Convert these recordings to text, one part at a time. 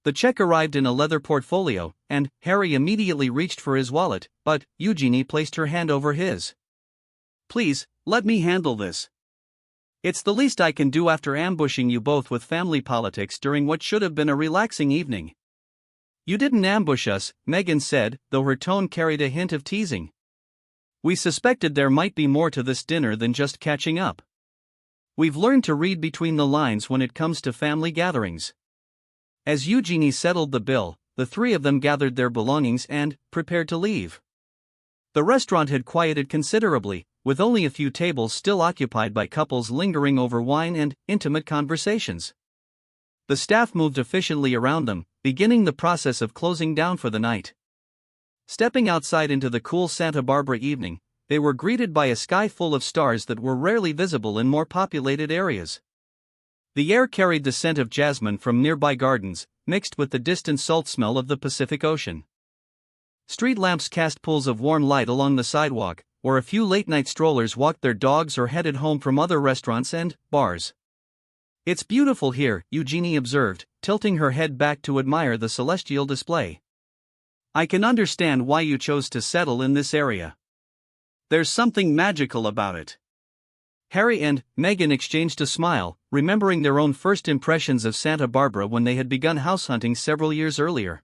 The check arrived in a leather portfolio, and Harry immediately reached for his wallet, but Eugenie placed her hand over his. "Please, let me handle this. It's the least I can do after ambushing you both with family politics during what should have been a relaxing evening." "You didn't ambush us," Meghan said, though her tone carried a hint of teasing. "We suspected there might be more to this dinner than just catching up. We've learned to read between the lines when it comes to family gatherings." As Eugenie settled the bill, the three of them gathered their belongings and prepared to leave. The restaurant had quieted considerably, with only a few tables still occupied by couples lingering over wine and intimate conversations. The staff moved efficiently around them, beginning the process of closing down for the night. Stepping outside into the cool Santa Barbara evening, they were greeted by a sky full of stars that were rarely visible in more populated areas. The air carried the scent of jasmine from nearby gardens, mixed with the distant salt smell of the Pacific Ocean. Street lamps cast pools of warm light along the sidewalk, where a few late-night strollers walked their dogs or headed home from other restaurants and bars. "It's beautiful here," Eugenie observed, tilting her head back to admire the celestial display. "I can understand why you chose to settle in this area. There's something magical about it." Harry and Meghan exchanged a smile, remembering their own first impressions of Santa Barbara when they had begun house hunting several years earlier.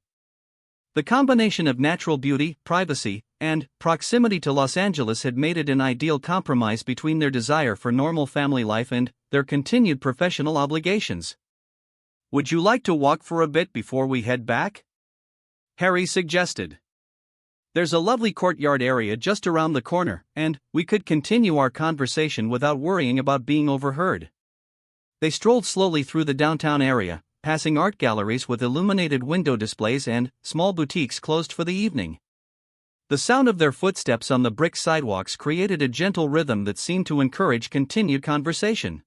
The combination of natural beauty, privacy, and proximity to Los Angeles had made it an ideal compromise between their desire for normal family life and their continued professional obligations. "Would you like to walk for a bit before we head back?" Harry suggested. "There's a lovely courtyard area just around the corner, and we could continue our conversation without worrying about being overheard." They strolled slowly through the downtown area, passing art galleries with illuminated window displays and small boutiques closed for the evening. The sound of their footsteps on the brick sidewalks created a gentle rhythm that seemed to encourage continued conversation.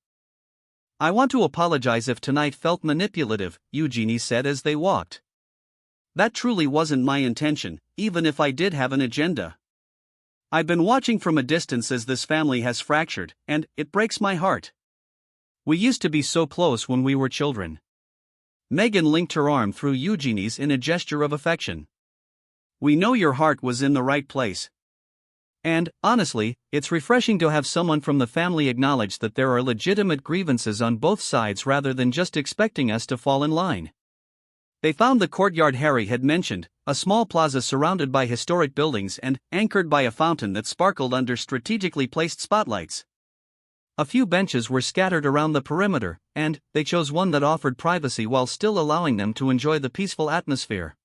"I want to apologize if tonight felt manipulative," Eugenie said as they walked. "That truly wasn't my intention, even if I did have an agenda. I've been watching from a distance as this family has fractured, and it breaks my heart. We used to be so close when we were children." Meghan linked her arm through Eugenie's in a gesture of affection. "We know your heart was in the right place. And, honestly, it's refreshing to have someone from the family acknowledge that there are legitimate grievances on both sides rather than just expecting us to fall in line." They found the courtyard Harry had mentioned, a small plaza surrounded by historic buildings and anchored by a fountain that sparkled under strategically placed spotlights. A few benches were scattered around the perimeter, and they chose one that offered privacy while still allowing them to enjoy the peaceful atmosphere.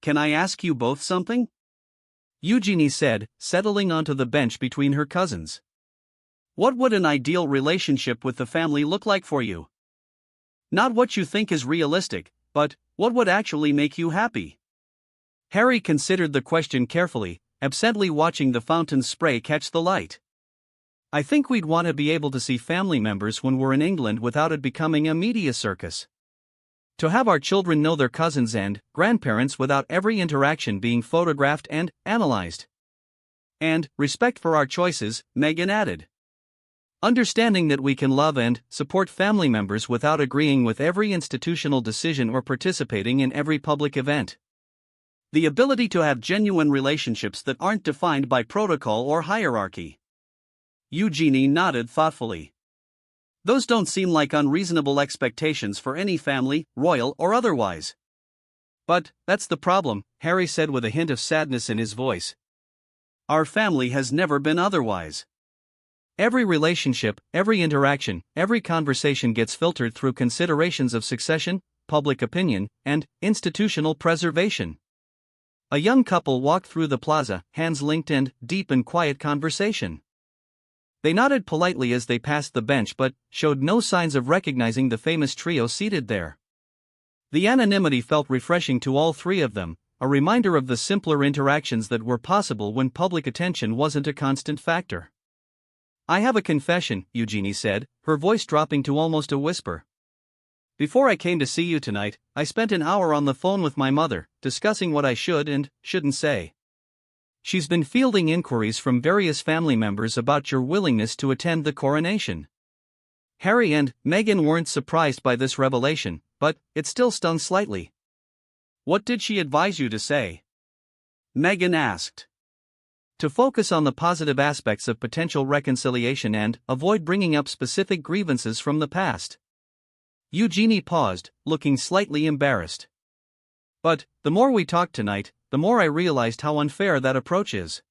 "Can I ask you both something?" Eugenie said, settling onto the bench between her cousins. "What would an ideal relationship with the family look like for you? Not what you think is realistic, but what would actually make you happy?" Harry considered the question carefully, absently watching the fountain's spray catch the light. "I think we'd want to be able to see family members when we're in England without it becoming a media circus. To have our children know their cousins and grandparents without every interaction being photographed and analyzed. And respect for our choices," Meghan added. "Understanding that we can love and support family members without agreeing with every institutional decision or participating in every public event. The ability to have genuine relationships that aren't defined by protocol or hierarchy." Eugenie nodded thoughtfully. "Those don't seem like unreasonable expectations for any family, royal or otherwise." "But that's the problem," Harry said with a hint of sadness in his voice. "Our family has never been otherwise. Every relationship, every interaction, every conversation gets filtered through considerations of succession, public opinion, and institutional preservation." A young couple walked through the plaza, hands linked and deep in quiet conversation. They nodded politely as they passed the bench but showed no signs of recognizing the famous trio seated there. The anonymity felt refreshing to all three of them, a reminder of the simpler interactions that were possible when public attention wasn't a constant factor. "I have a confession," Eugenie said, her voice dropping to almost a whisper. "Before I came to see you tonight, I spent an hour on the phone with my mother, discussing what I should and shouldn't say. She's been fielding inquiries from various family members about your willingness to attend the coronation." Harry and Meghan weren't surprised by this revelation, but it still stung slightly. "What did she advise you to say?" Meghan asked. "To focus on the positive aspects of potential reconciliation and avoid bringing up specific grievances from the past." Eugenie paused, looking slightly embarrassed. "But, the more we talked tonight, the more I realized how unfair that approach is.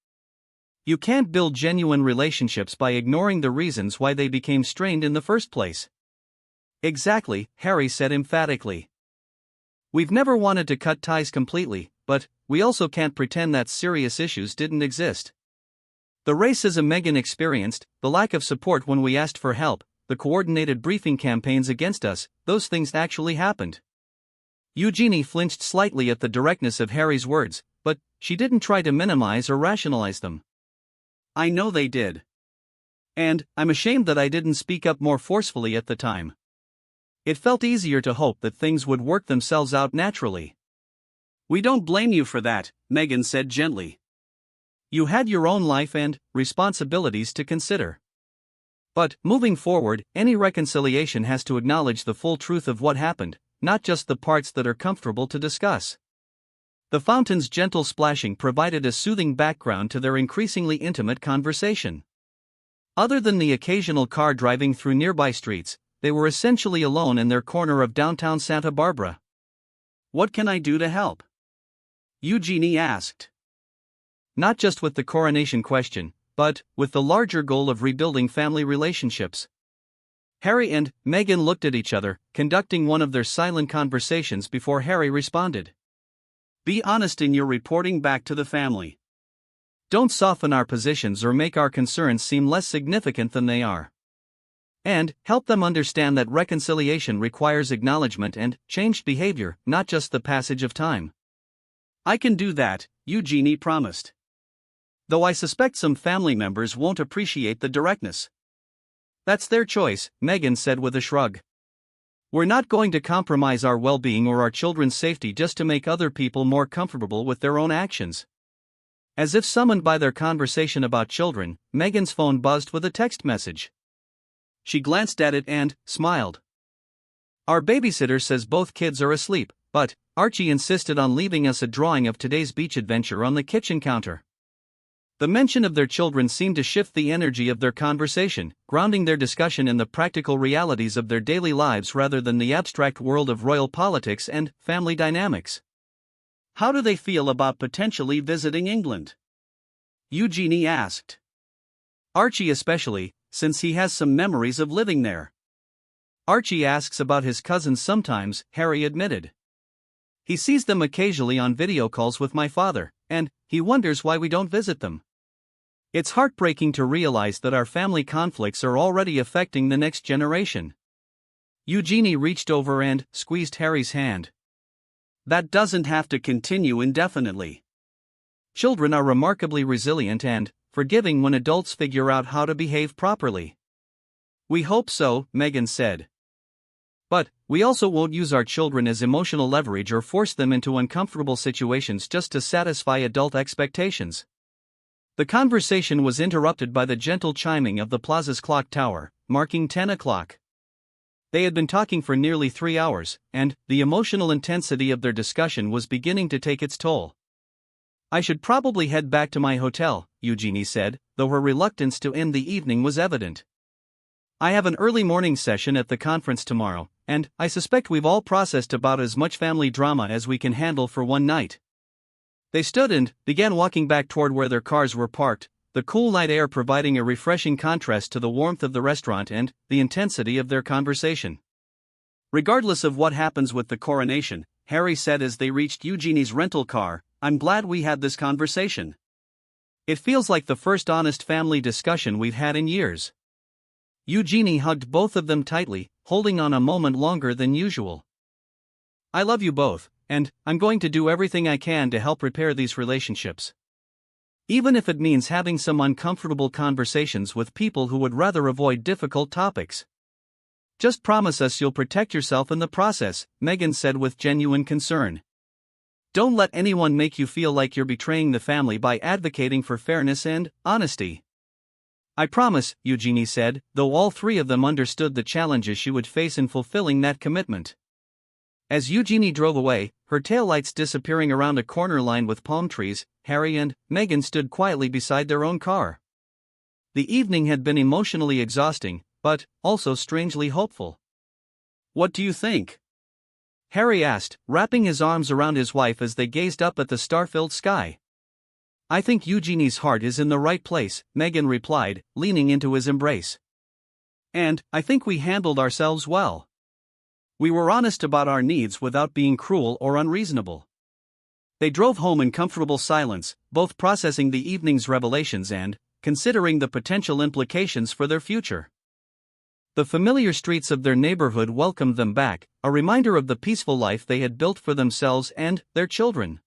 You can't build genuine relationships by ignoring the reasons why they became strained in the first place." "Exactly," Harry said emphatically. "We've never wanted to cut ties completely, but we also can't pretend that serious issues didn't exist. The racism Meghan experienced, the lack of support when we asked for help, the coordinated briefing campaigns against us, those things actually happened." Eugenie flinched slightly at the directness of Harry's words, but she didn't try to minimize or rationalize them. "I know they did. And I'm ashamed that I didn't speak up more forcefully at the time. It felt easier to hope that things would work themselves out naturally." "We don't blame you for that," Meghan said gently. "You had your own life and responsibilities to consider. But, moving forward, any reconciliation has to acknowledge the full truth of what happened, not just the parts that are comfortable to discuss." The fountain's gentle splashing provided a soothing background to their increasingly intimate conversation. Other than the occasional car driving through nearby streets, they were essentially alone in their corner of downtown Santa Barbara. "What can I do to help?" Eugenie asked. "Not just with the coronation question, but with the larger goal of rebuilding family relationships." Harry and Meghan looked at each other, conducting one of their silent conversations before Harry responded. "Be honest in your reporting back to the family. Don't soften our positions or make our concerns seem less significant than they are. And help them understand that reconciliation requires acknowledgement and changed behavior, not just the passage of time." "I can do that," Eugenie promised. "Though I suspect some family members won't appreciate the directness." "That's their choice," Meghan said with a shrug. "We're not going to compromise our well-being or our children's safety just to make other people more comfortable with their own actions." As if summoned by their conversation about children, Meghan's phone buzzed with a text message. She glanced at it and smiled. "Our babysitter says both kids are asleep, but Archie insisted on leaving us a drawing of today's beach adventure on the kitchen counter." The mention of their children seemed to shift the energy of their conversation, grounding their discussion in the practical realities of their daily lives rather than the abstract world of royal politics and family dynamics. "How do they feel about potentially visiting England?" Eugenie asked. "Archie especially, since he has some memories of living there." "Archie asks about his cousins sometimes," Harry admitted. "He sees them occasionally on video calls with my father, and he wonders why we don't visit them. It's heartbreaking to realize that our family conflicts are already affecting the next generation." Eugenie reached over and squeezed Harry's hand. "That doesn't have to continue indefinitely. Children are remarkably resilient and forgiving when adults figure out how to behave properly." "We hope so," Meghan said. "But we also won't use our children as emotional leverage or force them into uncomfortable situations just to satisfy adult expectations." The conversation was interrupted by the gentle chiming of the plaza's clock tower, marking 10 o'clock. They had been talking for nearly 3 hours, and the emotional intensity of their discussion was beginning to take its toll. "I should probably head back to my hotel," Eugenie said, though her reluctance to end the evening was evident. "I have an early morning session at the conference tomorrow, and I suspect we've all processed about as much family drama as we can handle for one night." They stood and began walking back toward where their cars were parked, the cool night air providing a refreshing contrast to the warmth of the restaurant and the intensity of their conversation. "Regardless of what happens with the coronation," Harry said as they reached Eugenie's rental car, "I'm glad we had this conversation. It feels like the first honest family discussion we've had in years." Eugenie hugged both of them tightly, holding on a moment longer than usual. "I love you both, and I'm going to do everything I can to help repair these relationships. Even if it means having some uncomfortable conversations with people who would rather avoid difficult topics. Just promise us you'll protect yourself in the process," Meghan said with genuine concern. "Don't let anyone make you feel like you're betraying the family by advocating for fairness and honesty." "I promise," Eugenie said, though all three of them understood the challenges she would face in fulfilling that commitment. As Eugenie drove away, her taillights disappearing around a corner lined with palm trees, Harry and Meghan stood quietly beside their own car. The evening had been emotionally exhausting, but also strangely hopeful. "What do you think?" Harry asked, wrapping his arms around his wife as they gazed up at the star-filled sky. "I think Eugenie's heart is in the right place," Meghan replied, leaning into his embrace. "And I think we handled ourselves well. We were honest about our needs without being cruel or unreasonable." They drove home in comfortable silence, both processing the evening's revelations and considering the potential implications for their future. The familiar streets of their neighborhood welcomed them back, a reminder of the peaceful life they had built for themselves and their children.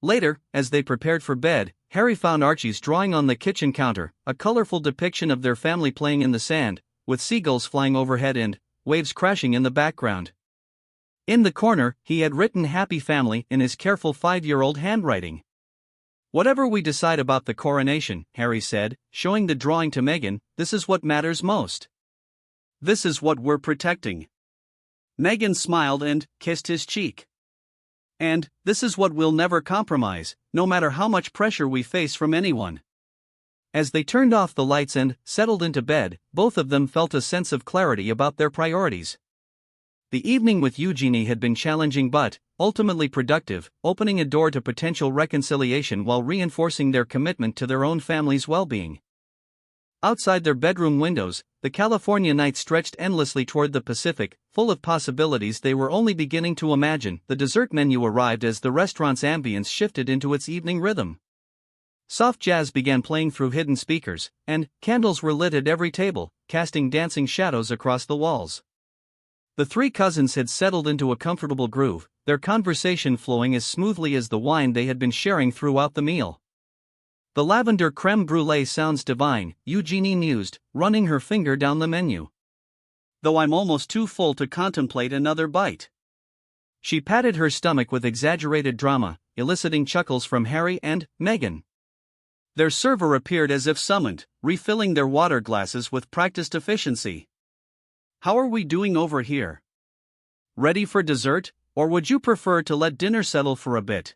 Later, as they prepared for bed, Harry found Archie's drawing on the kitchen counter, a colorful depiction of their family playing in the sand, with seagulls flying overhead and waves crashing in the background. In the corner, he had written "Happy Family" in his careful 5-year-old handwriting. "Whatever we decide about the coronation," Harry said, showing the drawing to Meghan, "this is what matters most. This is what we're protecting." Meghan smiled and kissed his cheek. "And this is what we'll never compromise, no matter how much pressure we face from anyone." As they turned off the lights and settled into bed, both of them felt a sense of clarity about their priorities. The evening with Eugenie had been challenging but ultimately productive, opening a door to potential reconciliation while reinforcing their commitment to their own family's well-being. Outside their bedroom windows, the California night stretched endlessly toward the Pacific, full of possibilities they were only beginning to imagine. The dessert menu arrived as the restaurant's ambience shifted into its evening rhythm. Soft jazz began playing through hidden speakers, and candles were lit at every table, casting dancing shadows across the walls. The three cousins had settled into a comfortable groove, their conversation flowing as smoothly as the wine they had been sharing throughout the meal. "The lavender creme brulee sounds divine," Eugenie mused, running her finger down the menu. "Though I'm almost too full to contemplate another bite." She patted her stomach with exaggerated drama, eliciting chuckles from Harry and Meghan. Their server appeared as if summoned, refilling their water glasses with practiced efficiency. "How are we doing over here? Ready for dessert, or would you prefer to let dinner settle for a bit?"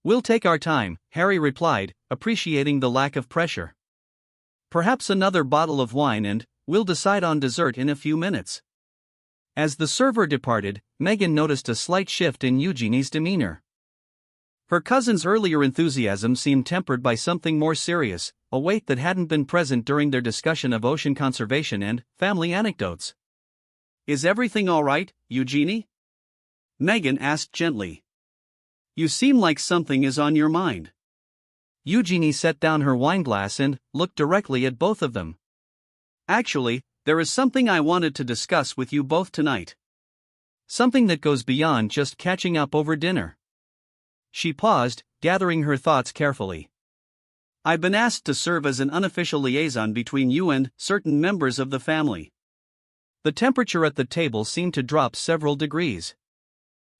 "We'll take our time," Harry replied, appreciating the lack of pressure. "Perhaps another bottle of wine and we'll decide on dessert in a few minutes." As the server departed, Meghan noticed a slight shift in Eugenie's demeanor. Her cousin's earlier enthusiasm seemed tempered by something more serious, a weight that hadn't been present during their discussion of ocean conservation and family anecdotes. "Is everything all right, Eugenie?" Meghan asked gently. "You seem like something is on your mind." Eugenie set down her wineglass and looked directly at both of them. "Actually, there is something I wanted to discuss with you both tonight. Something that goes beyond just catching up over dinner." She paused, gathering her thoughts carefully. "I've been asked to serve as an unofficial liaison between you and certain members of the family." The temperature at the table seemed to drop several degrees.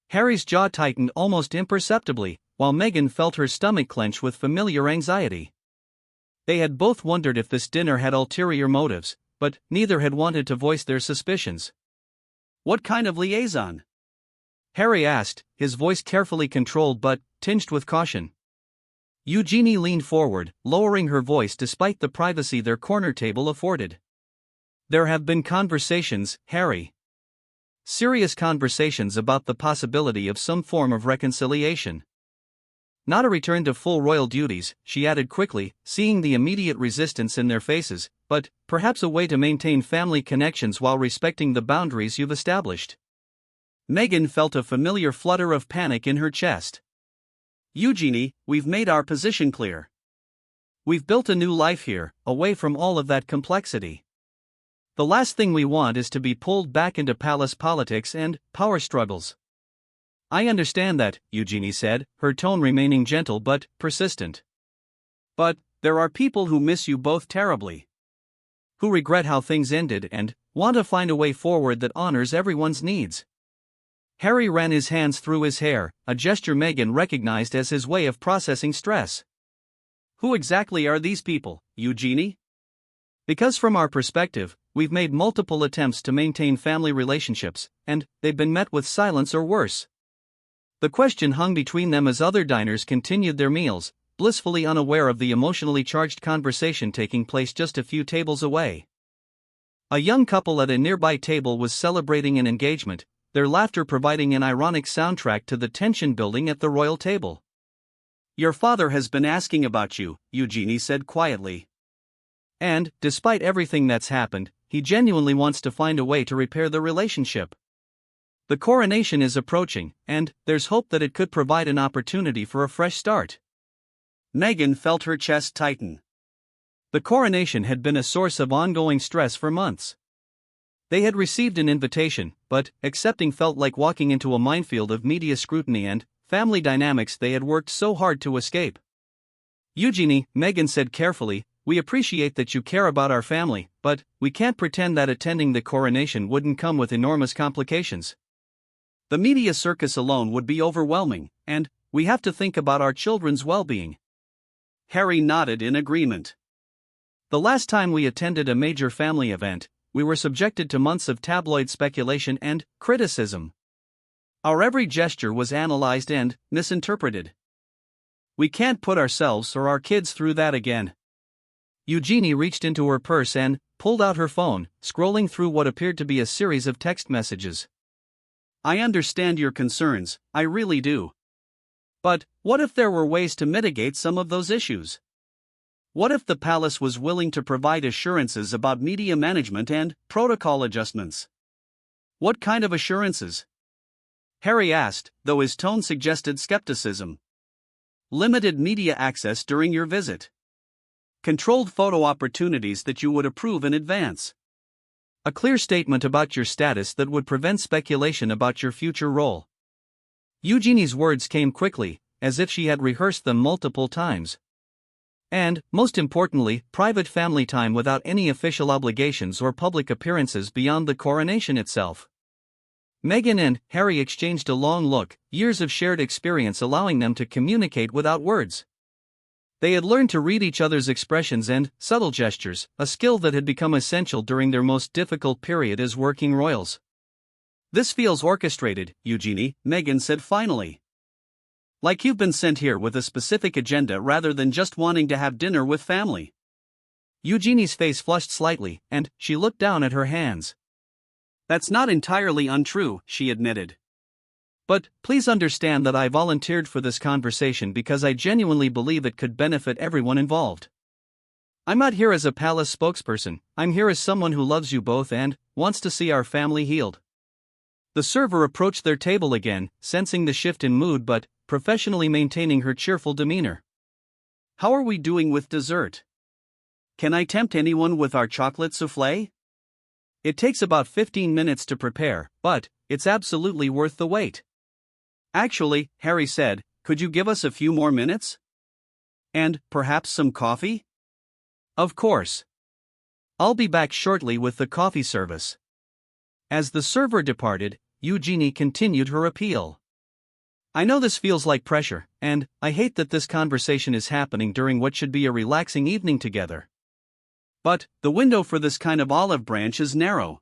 Harry's jaw tightened almost imperceptibly, while Meghan felt her stomach clench with familiar anxiety. They had both wondered if this dinner had ulterior motives, but neither had wanted to voice their suspicions. "What kind of liaison?" Harry asked, his voice carefully controlled but tinged with caution. Eugenie leaned forward, lowering her voice despite the privacy their corner table afforded. "There have been conversations, Harry. Serious conversations about the possibility of some form of reconciliation. Not a return to full royal duties," she added quickly, seeing the immediate resistance in their faces, "but perhaps a way to maintain family connections while respecting the boundaries you've established." Meghan felt a familiar flutter of panic in her chest. "Eugenie, we've made our position clear. We've built a new life here, away from all of that complexity. The last thing we want is to be pulled back into palace politics and power struggles." "I understand that," Eugenie said, her tone remaining gentle but persistent. "But there are people who miss you both terribly. Who regret how things ended and want to find a way forward that honors everyone's needs." Harry ran his hands through his hair, a gesture Meghan recognized as his way of processing stress. "Who exactly are these people, Eugenie? Because from our perspective, we've made multiple attempts to maintain family relationships, and they've been met with silence or worse. The question hung between them as other diners continued their meals, blissfully unaware of the emotionally charged conversation taking place just a few tables away. A young couple at a nearby table was celebrating an engagement, their laughter providing an ironic soundtrack to the tension building at the royal table. "Your father has been asking about you," Eugenie said quietly. "And, despite everything that's happened, he genuinely wants to find a way to repair the relationship. The coronation is approaching, and there's hope that it could provide an opportunity for a fresh start." Meghan felt her chest tighten. The coronation had been a source of ongoing stress for months. They had received an invitation, but accepting felt like walking into a minefield of media scrutiny and family dynamics they had worked so hard to escape. "Eugenie," Meghan said carefully, "we appreciate that you care about our family, but we can't pretend that attending the coronation wouldn't come with enormous complications. The media circus alone would be overwhelming, and we have to think about our children's well-being." Harry nodded in agreement. "The last time we attended a major family event, we were subjected to months of tabloid speculation and criticism. Our every gesture was analyzed and misinterpreted. We can't put ourselves or our kids through that again." Eugenie reached into her purse and pulled out her phone, scrolling through what appeared to be a series of text messages. "I understand your concerns, I really do. But what if there were ways to mitigate some of those issues? What if the palace was willing to provide assurances about media management and protocol adjustments?" "What kind of assurances?" Harry asked, though his tone suggested skepticism. "Limited media access during your visit. Controlled photo opportunities that you would approve in advance. A clear statement about your status that would prevent speculation about your future role." Eugenie's words came quickly, as if she had rehearsed them multiple times. "And, most importantly, private family time without any official obligations or public appearances beyond the coronation itself." Meghan and Harry exchanged a long look, years of shared experience allowing them to communicate without words. They had learned to read each other's expressions and subtle gestures, a skill that had become essential during their most difficult period as working royals. "This feels orchestrated, Eugenie," Meghan said finally. "Like you've been sent here with a specific agenda rather than just wanting to have dinner with family." Eugenie's face flushed slightly, and she looked down at her hands. "That's not entirely untrue," she admitted. "But please understand that I volunteered for this conversation because I genuinely believe it could benefit everyone involved. I'm not here as a palace spokesperson, I'm here as someone who loves you both and wants to see our family healed." The server approached their table again, sensing the shift in mood but professionally maintaining her cheerful demeanor. "How are we doing with dessert? Can I tempt anyone with our chocolate soufflé? It takes about 15 minutes to prepare, but it's absolutely worth the wait." "Actually," Harry said, "could you give us a few more minutes? And perhaps some coffee?" "Of course. I'll be back shortly with the coffee service." As the server departed, Eugenie continued her appeal. "I know this feels like pressure, and I hate that this conversation is happening during what should be a relaxing evening together. But the window for this kind of olive branch is narrow.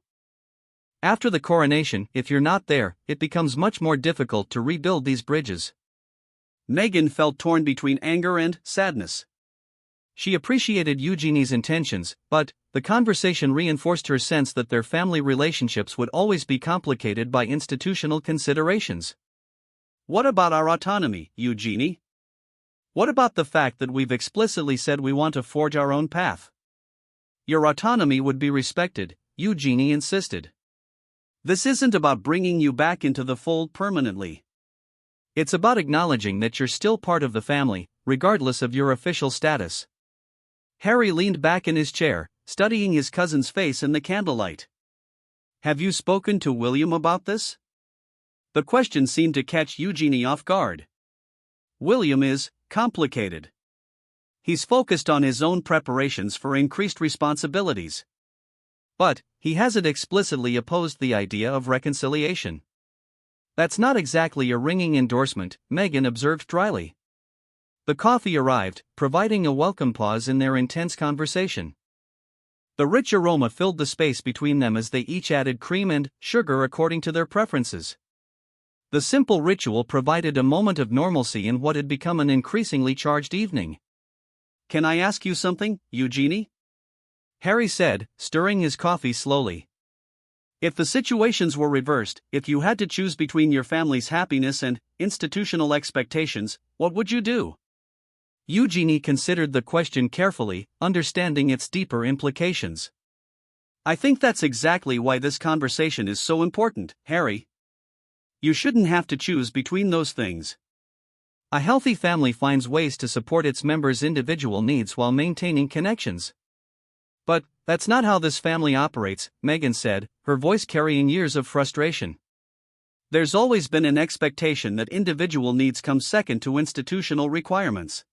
After the coronation, if you're not there, it becomes much more difficult to rebuild these bridges." Meghan felt torn between anger and sadness. She appreciated Eugenie's intentions, but the conversation reinforced her sense that their family relationships would always be complicated by institutional considerations. "What about our autonomy, Eugenie? What about the fact that we've explicitly said we want to forge our own path?" "Your autonomy would be respected," Eugenie insisted. "This isn't about bringing you back into the fold permanently. It's about acknowledging that you're still part of the family, regardless of your official status." Harry leaned back in his chair, studying his cousin's face in the candlelight. "Have you spoken to William about this?" The question seemed to catch Eugenie off guard. "William is complicated. He's focused on his own preparations for increased responsibilities. But he hasn't explicitly opposed the idea of reconciliation." "That's not exactly a ringing endorsement," Meghan observed dryly. The coffee arrived, providing a welcome pause in their intense conversation. The rich aroma filled the space between them as they each added cream and sugar according to their preferences. The simple ritual provided a moment of normalcy in what had become an increasingly charged evening. "Can I ask you something, Eugenie?" Harry said, stirring his coffee slowly. "If the situations were reversed, if you had to choose between your family's happiness and institutional expectations, what would you do?" Eugenie considered the question carefully, understanding its deeper implications. "I think that's exactly why this conversation is so important, Harry. You shouldn't have to choose between those things. A healthy family finds ways to support its members' individual needs while maintaining connections." "But that's not how this family operates," Meghan said, her voice carrying years of frustration. "There's always been an expectation that individual needs come second to institutional requirements.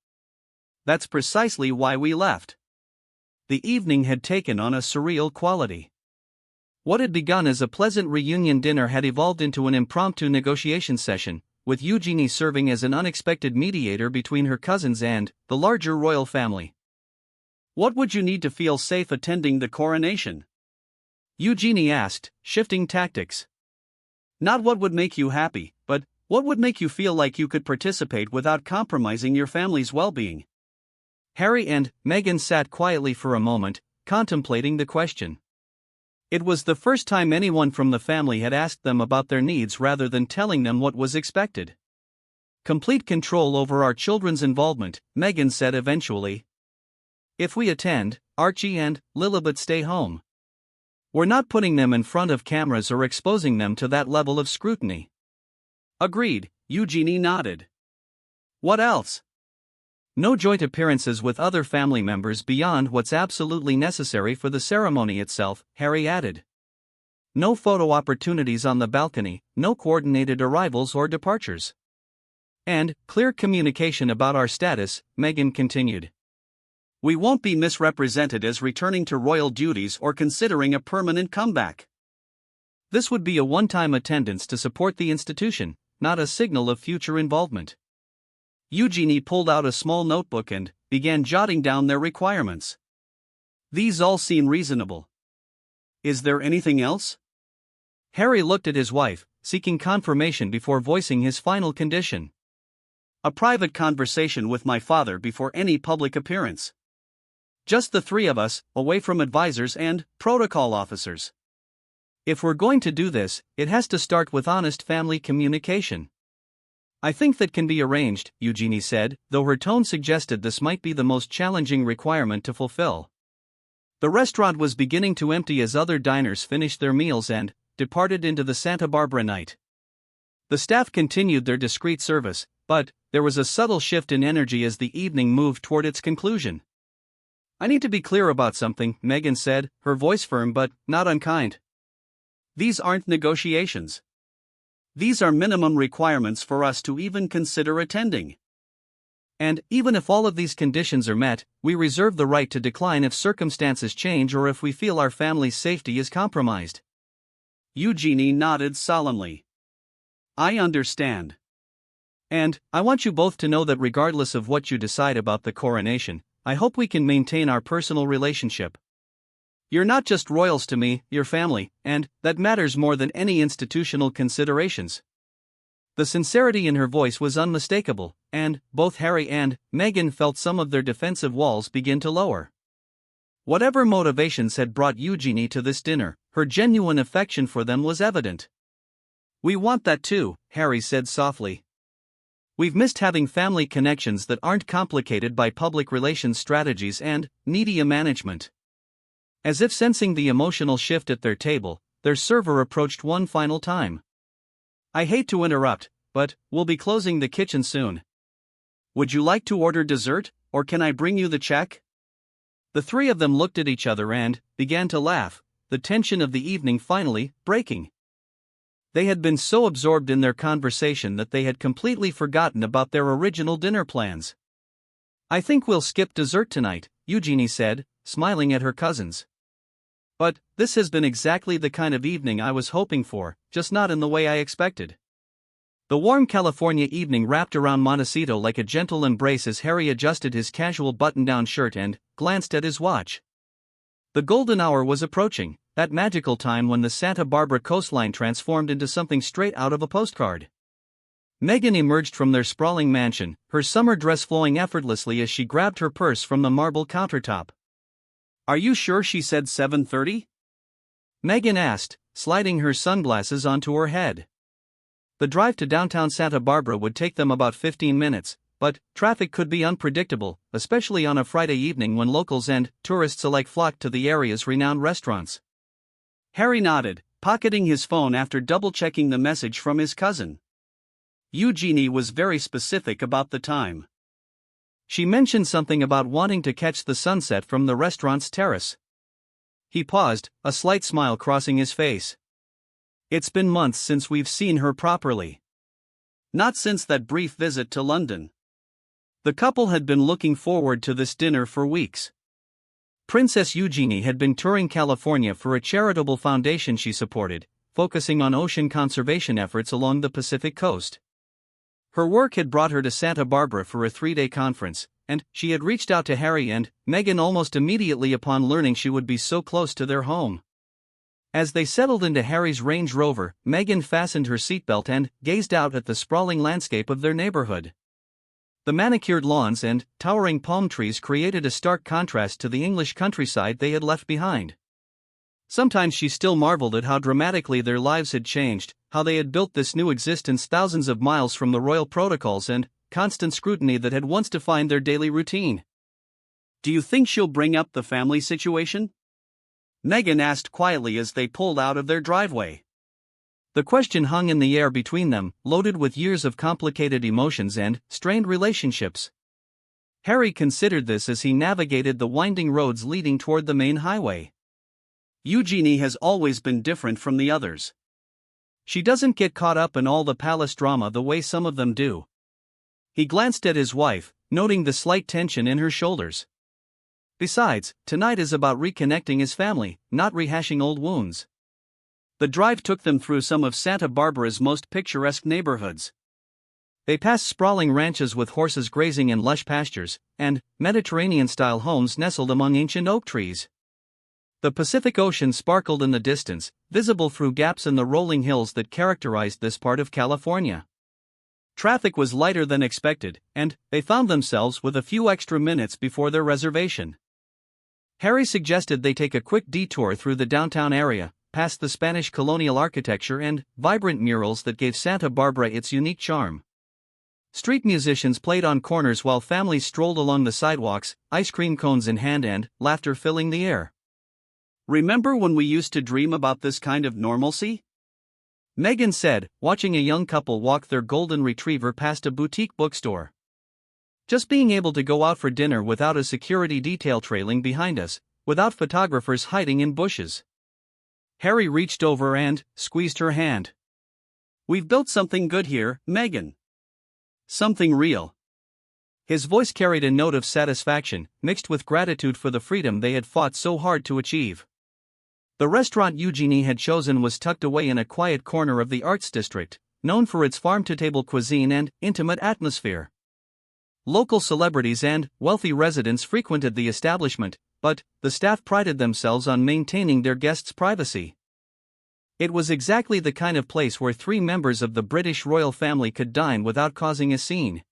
That's precisely why we left." The evening had taken on a surreal quality. What had begun as a pleasant reunion dinner had evolved into an impromptu negotiation session, with Eugenie serving as an unexpected mediator between her cousins and the larger royal family. "What would you need to feel safe attending the coronation?" Eugenie asked, shifting tactics. "Not what would make you happy, but what would make you feel like you could participate without compromising your family's well-being?" Harry and Meghan sat quietly for a moment, contemplating the question. It was the first time anyone from the family had asked them about their needs rather than telling them what was expected. "Complete control over our children's involvement," Meghan said eventually. "If we attend, Archie and Lilibet stay home. We're not putting them in front of cameras or exposing them to that level of scrutiny." "Agreed," Eugenie nodded. "What else?" "No joint appearances with other family members beyond what's absolutely necessary for the ceremony itself," Harry added. "No photo opportunities on the balcony, no coordinated arrivals or departures. And clear communication about our status," Meghan continued. "We won't be misrepresented as returning to royal duties or considering a permanent comeback. This would be a one-time attendance to support the institution, not a signal of future involvement." Eugenie pulled out a small notebook and began jotting down their requirements. "These all seem reasonable. Is there anything else?" Harry looked at his wife, seeking confirmation before voicing his final condition. "A private conversation with my father before any public appearance. Just the three of us, away from advisors and protocol officers. If we're going to do this, it has to start with honest family communication." "I think that can be arranged," Eugenie said, though her tone suggested this might be the most challenging requirement to fulfill. The restaurant was beginning to empty as other diners finished their meals and departed into the Santa Barbara night. The staff continued their discreet service, but there was a subtle shift in energy as the evening moved toward its conclusion. "I need to be clear about something," Meghan said, her voice firm but not unkind. "These aren't negotiations. These are minimum requirements for us to even consider attending. And even if all of these conditions are met, we reserve the right to decline if circumstances change or if we feel our family's safety is compromised." Eugenie nodded solemnly. "I understand. And I want you both to know that regardless of what you decide about the coronation, I hope we can maintain our personal relationship. You're not just royals to me, you're family, and that matters more than any institutional considerations." The sincerity in her voice was unmistakable, and both Harry and Meghan felt some of their defensive walls begin to lower. Whatever motivations had brought Eugenie to this dinner, her genuine affection for them was evident. "We want that too," Harry said softly. "We've missed having family connections that aren't complicated by public relations strategies and media management." As if sensing the emotional shift at their table, their server approached one final time. "I hate to interrupt, but we'll be closing the kitchen soon. Would you like to order dessert, or can I bring you the check?" The three of them looked at each other and began to laugh, the tension of the evening finally breaking. They had been so absorbed in their conversation that they had completely forgotten about their original dinner plans. "I think we'll skip dessert tonight," Eugenie said, smiling at her cousins. "But this has been exactly the kind of evening I was hoping for, just not in the way I expected." The warm California evening wrapped around Montecito like a gentle embrace as Harry adjusted his casual button-down shirt and glanced at his watch. The golden hour was approaching, that magical time when the Santa Barbara coastline transformed into something straight out of a postcard. Meghan emerged from their sprawling mansion, her summer dress flowing effortlessly as she grabbed her purse from the marble countertop. "Are you sure she said 7:30? Meghan asked, sliding her sunglasses onto her head. The drive to downtown Santa Barbara would take them about 15 minutes, but traffic could be unpredictable, especially on a Friday evening when locals and tourists alike flocked to the area's renowned restaurants. Harry nodded, pocketing his phone after double-checking the message from his cousin. Eugenie was very specific about the time. She mentioned something about wanting to catch the sunset from the restaurant's terrace. He paused, a slight smile crossing his face. It's been months since we've seen her properly. Not since that brief visit to London. The couple had been looking forward to this dinner for weeks. Princess Eugenie had been touring California for a charitable foundation she supported, focusing on ocean conservation efforts along the Pacific coast. Her work had brought her to Santa Barbara for a 3-day conference, and she had reached out to Harry and Meghan almost immediately upon learning she would be so close to their home. As they settled into Harry's Range Rover, Meghan fastened her seatbelt and gazed out at the sprawling landscape of their neighborhood. The manicured lawns and towering palm trees created a stark contrast to the English countryside they had left behind. Sometimes she still marveled at how dramatically their lives had changed, how they had built this new existence thousands of miles from the royal protocols and constant scrutiny that had once defined their daily routine. "Do you think she'll bring up the family situation?" Meghan asked quietly as they pulled out of their driveway. The question hung in the air between them, loaded with years of complicated emotions and strained relationships. Harry considered this as he navigated the winding roads leading toward the main highway. Eugenie has always been different from the others. She doesn't get caught up in all the palace drama the way some of them do. He glanced at his wife, noting the slight tension in her shoulders. Besides, tonight is about reconnecting his family, not rehashing old wounds. The drive took them through some of Santa Barbara's most picturesque neighborhoods. They passed sprawling ranches with horses grazing in lush pastures, and Mediterranean-style homes nestled among ancient oak trees. The Pacific Ocean sparkled in the distance, visible through gaps in the rolling hills that characterized this part of California. Traffic was lighter than expected, and they found themselves with a few extra minutes before their reservation. Harry suggested they take a quick detour through the downtown area, past the Spanish colonial architecture and vibrant murals that gave Santa Barbara its unique charm. Street musicians played on corners while families strolled along the sidewalks, ice cream cones in hand and laughter filling the air. "Remember when we used to dream about this kind of normalcy?" Meghan said, watching a young couple walk their golden retriever past a boutique bookstore. "Just being able to go out for dinner without a security detail trailing behind us, without photographers hiding in bushes." Harry reached over and squeezed her hand. "We've built something good here, Meghan. Something real." His voice carried a note of satisfaction, mixed with gratitude for the freedom they had fought so hard to achieve. The restaurant Eugenie had chosen was tucked away in a quiet corner of the arts district, known for its farm-to-table cuisine and intimate atmosphere. Local celebrities and wealthy residents frequented the establishment, but the staff prided themselves on maintaining their guests' privacy. It was exactly the kind of place where 3 members of the British royal family could dine without causing a scene.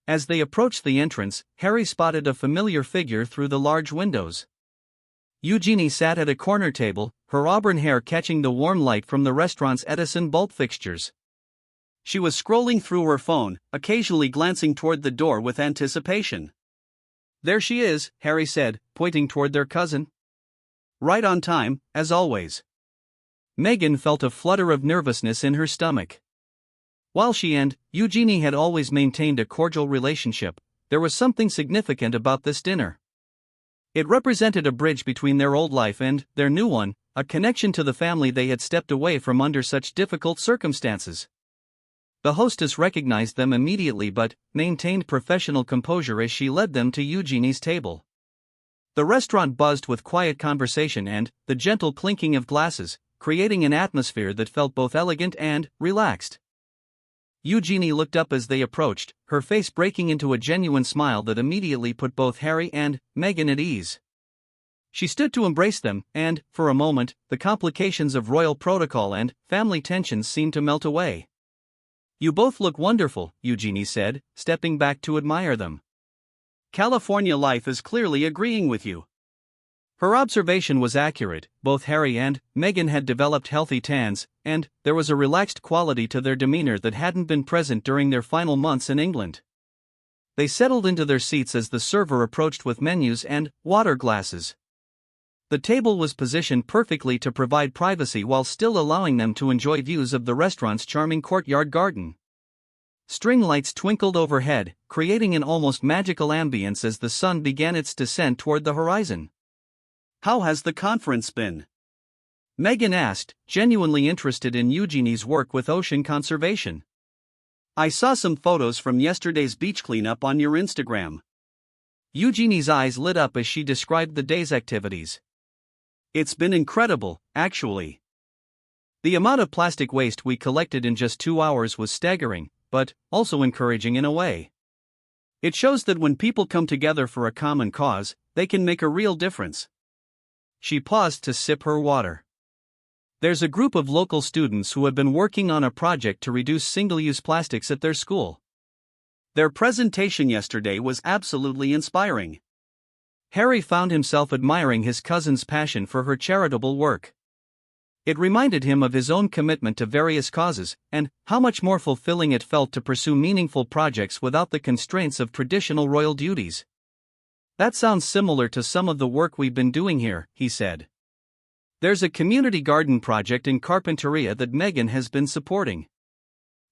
As they approached the entrance, Harry spotted a familiar figure through the large windows. Eugenie sat at a corner table, her auburn hair catching the warm light from the restaurant's Edison bulb fixtures. She was scrolling through her phone, occasionally glancing toward the door with anticipation. "There she is," Harry said, pointing toward their cousin. "Right on time, as always." Meghan felt a flutter of nervousness in her stomach. While she and Eugenie had always maintained a cordial relationship, there was something significant about this dinner. It represented a bridge between their old life and their new one, a connection to the family they had stepped away from under such difficult circumstances. The hostess recognized them immediately but maintained professional composure as she led them to Eugenie's table. The restaurant buzzed with quiet conversation and the gentle clinking of glasses, creating an atmosphere that felt both elegant and relaxed. Eugenie looked up as they approached, her face breaking into a genuine smile that immediately put both Harry and Meghan at ease. She stood to embrace them, and, for a moment, the complications of royal protocol and family tensions seemed to melt away. "You both look wonderful," Eugenie said, stepping back to admire them. "California life is clearly agreeing with you." Her observation was accurate. Both Harry and Meghan had developed healthy tans, and there was a relaxed quality to their demeanor that hadn't been present during their final months in England. They settled into their seats as the server approached with menus and water glasses. The table was positioned perfectly to provide privacy while still allowing them to enjoy views of the restaurant's charming courtyard garden. String lights twinkled overhead, creating an almost magical ambience as the sun began its descent toward the horizon. "How has the conference been?" Meghan asked, genuinely interested in Eugenie's work with ocean conservation. "I saw some photos from yesterday's beach cleanup on your Instagram." Eugenie's eyes lit up as she described the day's activities. "It's been incredible, actually. The amount of plastic waste we collected in just 2 hours was staggering, but also encouraging in a way. It shows that when people come together for a common cause, they can make a real difference." She paused to sip her water. "There's a group of local students who have been working on a project to reduce single-use plastics at their school. Their presentation yesterday was absolutely inspiring." Harry found himself admiring his cousin's passion for her charitable work. It reminded him of his own commitment to various causes, and how much more fulfilling it felt to pursue meaningful projects without the constraints of traditional royal duties. "That sounds similar to some of the work we've been doing here," he said. "There's a community garden project in Carpinteria that Meghan has been supporting."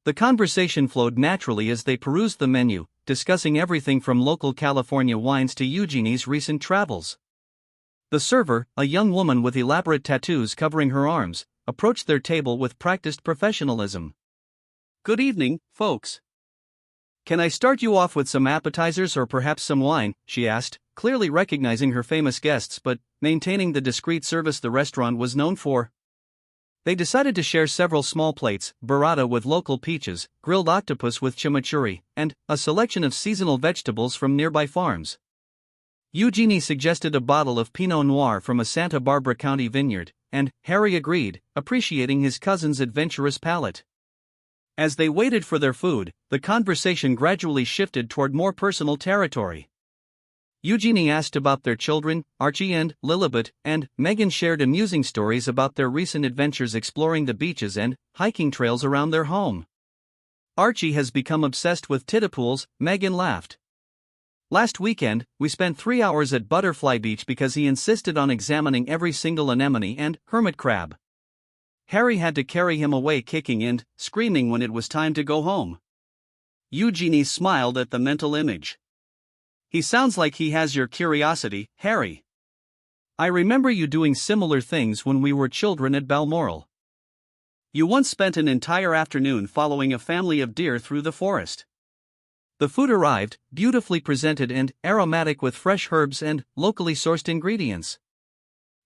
The conversation flowed naturally as they perused the menu, discussing everything from local California wines to Eugenie's recent travels. The server, a young woman with elaborate tattoos covering her arms, approached their table with practiced professionalism. "Good evening, folks. Can I start you off with some appetizers or perhaps some wine?" she asked, clearly recognizing her famous guests but maintaining the discreet service the restaurant was known for. They decided to share several small plates: burrata with local peaches, grilled octopus with chimichurri, and a selection of seasonal vegetables from nearby farms. Eugenie suggested a bottle of Pinot Noir from a Santa Barbara County vineyard, and Harry agreed, appreciating his cousin's adventurous palate. As they waited for their food, the conversation gradually shifted toward more personal territory. Eugenie asked about their children, Archie and Lilibet, and Meghan shared amusing stories about their recent adventures exploring the beaches and hiking trails around their home. "Archie has become obsessed with tidipools," Meghan laughed. "Last weekend, we spent 3 hours at Butterfly Beach because he insisted on examining every single anemone and hermit crab. Harry had to carry him away kicking and screaming when it was time to go home." Eugenie smiled at the mental image. "He sounds like he has your curiosity, Harry. I remember you doing similar things when we were children at Balmoral. You once spent an entire afternoon following a family of deer through the forest." The food arrived, beautifully presented and aromatic with fresh herbs and locally sourced ingredients.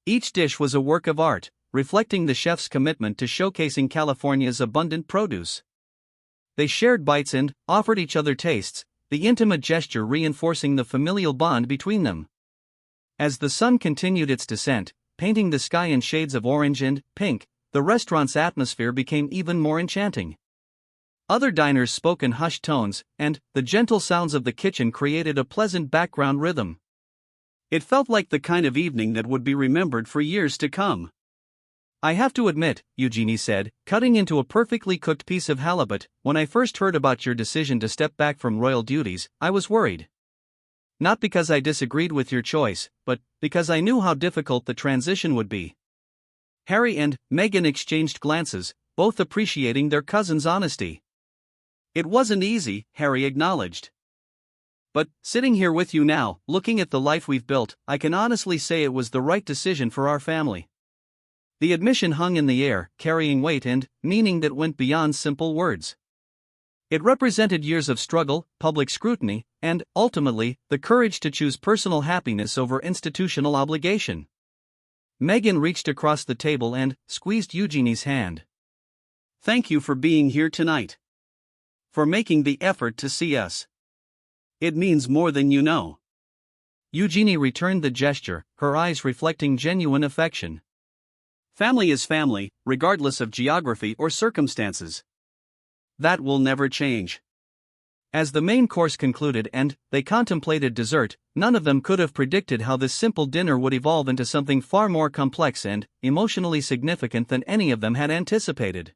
Each dish was a work of art, reflecting the chef's commitment to showcasing California's abundant produce. They shared bites and offered each other tastes, the intimate gesture reinforcing the familial bond between them. As the sun continued its descent, painting the sky in shades of orange and pink, the restaurant's atmosphere became even more enchanting. Other diners spoke in hushed tones, and the gentle sounds of the kitchen created a pleasant background rhythm. It felt like the kind of evening that would be remembered for years to come. "I have to admit," Eugenie said, cutting into a perfectly cooked piece of halibut, "when I first heard about your decision to step back from royal duties, I was worried. Not because I disagreed with your choice, but because I knew how difficult the transition would be." Harry and Meghan exchanged glances, both appreciating their cousin's honesty. "It wasn't easy," Harry acknowledged. "But, sitting here with you now, looking at the life we've built, I can honestly say it was the right decision for our family." The admission hung in the air, carrying weight and meaning that went beyond simple words. It represented years of struggle, public scrutiny, and, ultimately, the courage to choose personal happiness over institutional obligation. Meghan reached across the table and squeezed Eugenie's hand. "Thank you for being here tonight. For making the effort to see us. It means more than you know." Eugenie returned the gesture, her eyes reflecting genuine affection. Family is family, regardless of geography or circumstances. That will never change. As the main course concluded and they contemplated dessert, none of them could have predicted how this simple dinner would evolve into something far more complex and emotionally significant than any of them had anticipated.